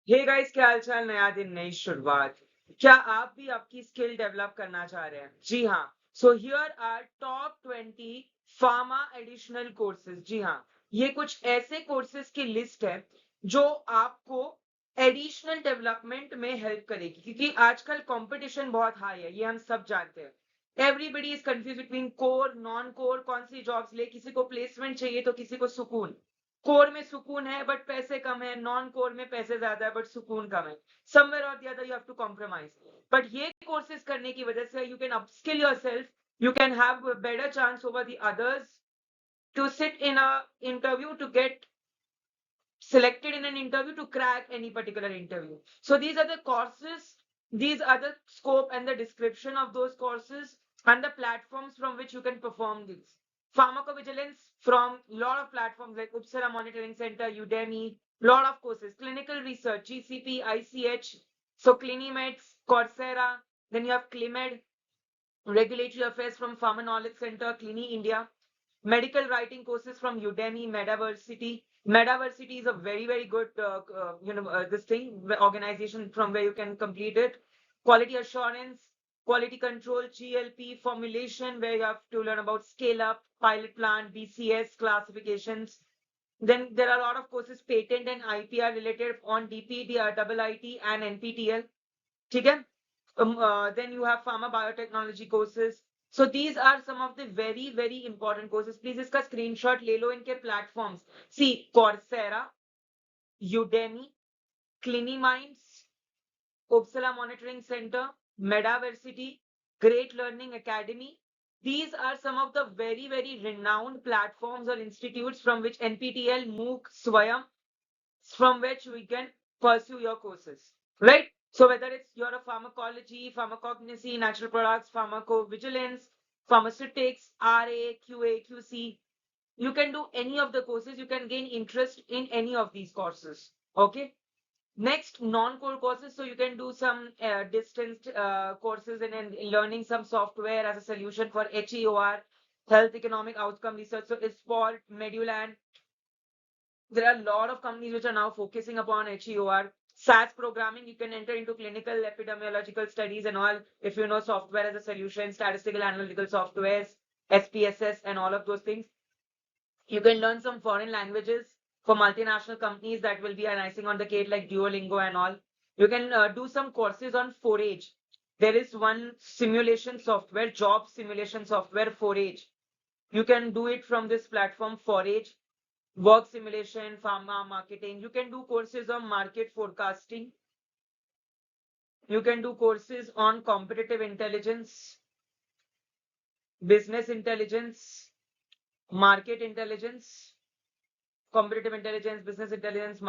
Hey guys, क्या हाल चाल। नया दिन नई शुरुआत। क्या आप भी आपकी स्किल डेवलप करना चाह रहे हैं? जी हाँ। So here are top 20 pharma additional courses. जी हाँ, ये कुछ ऐसे कोर्सेज की लिस्ट है जो आपको एडिशनल डेवलपमेंट में हेल्प करेगी, क्योंकि आजकल कंपटीशन बहुत हाई है, ये हम सब जानते हैं। Everybody is confuse between core non core, कौन सी जॉब्स ले। किसी को प्लेसमेंट चाहिए तो किसी को सुकून। कोर में सुकून है बट पैसे कम है, नॉन कोर में पैसे ज्यादा है बट सुकून कम है। समवेयर और the other you have to compromise. But ये कोर्सेज करने की वजह से you can upskill yourself, you can have better chance over the others to sit in a interview, to get selected in an interview, to crack any particular interview. So these are the courses, these are the scope and the description of those courses and the platforms from which you can perform these. Pharmacovigilance from lot of platforms like Uppsala Monitoring Center, Udemy, lot of courses. Clinical research, GCP, ICH, so Clinimed, Coursera, then you have Climed, Regulatory Affairs from Pharma Knowledge Center, Clini India, medical writing courses from Udemy, Metaversity. Metaversity is a very good this thing organization from where you can complete it. Quality assurance, quality control, GLP formulation, where you have to learn about scale up, pilot plant, BCS classifications. Then there are a lot of courses, patent and IPR related on DPD, IIT and NPTEL. Okay? Then you have pharma biotechnology courses. So these are some of the very important courses. Please iska screenshot le lo inke platforms. See, Coursera, Udemy, Cliniminds, Uppsala Monitoring Center, Metaversity, Great Learning Academy. These are some of the very renowned platforms or institutes from which NPTEL, MOOC, Swayam, from which we can pursue your courses, right? So whether it's you're a pharmacology, pharmacognosy, natural products, pharmacovigilance, pharmaceutics, RA, QA, QC, you can do any of the courses. You can gain interest in any of these courses. Okay. Next, non-core courses. So you can do some distance courses in learning some software as a solution for HEOR, health economic outcome research. So it's for Meduland. There are a lot of companies which are now focusing upon HEOR. SAS programming, you can enter into clinical epidemiological studies and all if you know software as a solution, statistical analytical softwares, SPSS, and all of those things. You can learn some foreign languages for multinational companies that will be an icing on the cake, like Duolingo and all. You can do some courses on Forage. There is one simulation software, job simulation software, Forage. You can do it from this platform, Forage. Work simulation, pharma, marketing. You can do courses on market forecasting. You can do courses on competitive intelligence, business intelligence, market intelligence, competitive intelligence, business intelligence,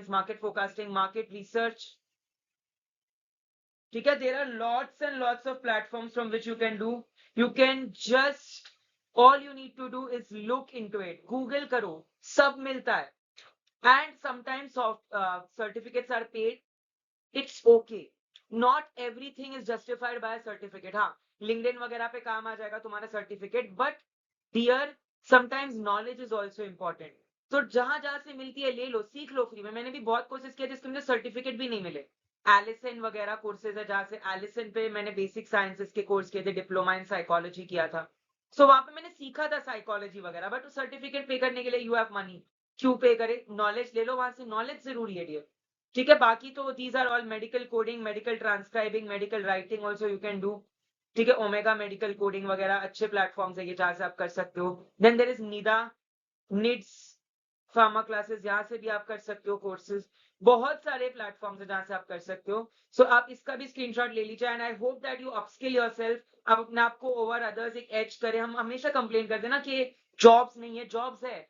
market forecasting, market research. Okay, there are lots and lots of platforms from which you can do. You can just, all you need to do is look into it. Google karo, sab milta hai. And sometimes certificates are paid. It's okay. Not everything is justified by a certificate. हाँ, LinkedIn वगैरह पे काम आ जाएगा तुम्हारा certificate, but dear, sometimes knowledge is also important. तो जहां जहां से मिलती है ले लो, सीख लो फ्री में। मैंने भी बहुत कोशिश किया जिसके मुझे सर्टिफिकेट भी नहीं मिले। एलिसन वगैरह कोर्सेज है जहां से, एलिसन पे मैंने बेसिक साइंसेस के कोर्स किए थे, डिप्लोमा इन साइकोलॉजी किया था। सो वहां पे मैंने सीखा था साइकोलॉजी वगैरह, बट सर्टिफिकेट पे करने के लिए यू हैव मनी। क्यों पे करे? नॉलेज ले लो वहां से, नॉलेज जरूरी है डियर। ठीक है, बाकी तो these are all medical coding, medical transcribing, medical writing also you can do. ठीक है, ओमेगा मेडिकल कोडिंग वगैरह अच्छे प्लेटफॉर्म्स है ये जहां से आप कर सकते हो। देन देर इज निदा, निड्स, फार्मा क्लासेस, यहाँ से भी आप कर सकते हो कोर्सेज। बहुत सारे प्लेटफॉर्म्स है जहां से आप कर सकते हो। सो आप इसका भी स्क्रीनशॉट ले लीजिए and I hope that you upskill yourself. आप अपने आप को ओवर अदर्स एक एज करें। हम हमेशा कंप्लेन करते हैं ना कि जॉब्स नहीं है, जॉब्स है,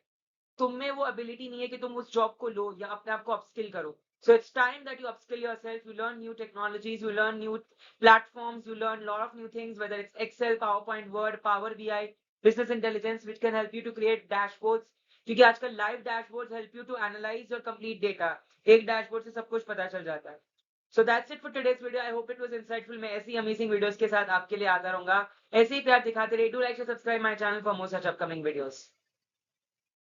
तुम में वो एबिलिटी नहीं है कि तुम उस जॉब को लो या अपने आप को अपस्किल करो। So it's time that you upskill yourself, you learn new technologies, you learn new platforms, you learn a lot of new things, whether it's Excel, PowerPoint, Word, Power BI, business intelligence, which can help you to create dashboards. क्योंकि आजकल live dashboards help you to analyze your complete data. एक dashboard से सब कुछ पता चल जाता है। So that's it for today's video. I hope it was insightful. मैं ऐसी amazing videos के साथ आपके लिए आता रहूंगा। ऐसे ही प्यार दिखाते रहिए. Do like, share, subscribe my channel for more such upcoming videos.